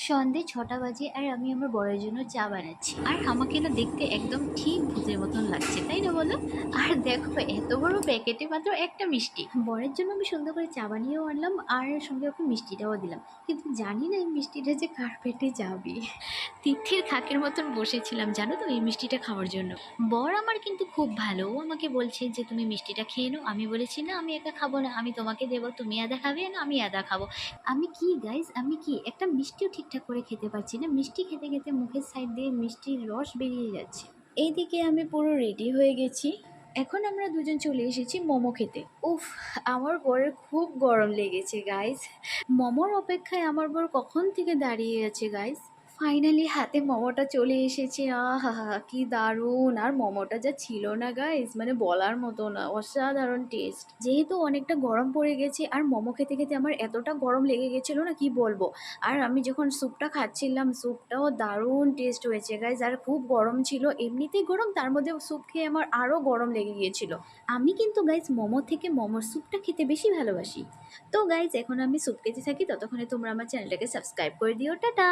সন্ধে ৬টা বাজে আর আমি আমার বরের জন্য চা বানাচ্ছি। আর আমাকে না দেখতে একদম ঠিক ভূতের মতন লাগছে, তাই না বলো? আর দেখো এত বড় প্যাকেটে মাত্র একটা মিষ্টি। বরের জন্য আমি সুন্দর করে চা বানিয়েও আনলাম আর সঙ্গে ওকে মিষ্টিটাও দিলাম। কিন্তু জানি না এই মিষ্টিটা যে কার পেটে যাবে। তিথির খাকের মতন বসেছিলাম জানো তো এই মিষ্টিটা খাওয়ার জন্য। বর আমার কিন্তু খুব ভালো, ও আমাকে বলছে যে তুমি মিষ্টিটা খেয়ে নাও। আমি বলেছি না আমি একা খাবো না, আমি তোমাকে দেবো, তুমি আদা খাবে না আমি আদা খাবো। আমি কি গাইস, আমি কি একটা মিষ্টিও ঠিকঠাক করে খেতে পারছি না, মিষ্টি খেতে খেতে মুখের সাইড দিয়ে মিষ্টির রস বেরিয়ে যাচ্ছে। এইদিকে আমি পুরো রেডি হয়ে গেছি, এখন আমরা দুজন চলে এসেছি মোমো খেতে। উফ, আমার বরের খুব গরম লেগেছে গাইস। মোমোর অপেক্ষায় আমার বর কখন থেকে দাঁড়িয়ে আছে গাইস। ফাইনালি হাতে মোমোটা চলে এসেছে, আহা কি দারুণ! আর মোমোটা যা ছিল না গাইস, মানে বলার মতো না, অসাধারণ টেস্ট। যেহেতু অনেকটা গরম পড়ে গেছে আর মোমো খেতে খেতে আমার এতটা গরম লেগে গেছিল না কি বলবো। আর আমি যখন স্যুপটা খাচ্ছিলাম স্যুপটাও দারুণ টেস্ট হয়েছে গাইস। আর খুব গরম ছিল, এমনিতেই গরম, তার মধ্যে স্যুপ খেয়ে আমার আরও গরম লেগে গিয়েছিল। আমি কিন্তু গাইস মোমো থেকে মোমোর স্যুপটা খেতে বেশি ভালোবাসি। তো গাইস এখন আমি স্যুপ খেতে থাকি, ততক্ষণে তোমরা আমার চ্যানেলটাকে সাবস্ক্রাইব করে দিও। টাটা।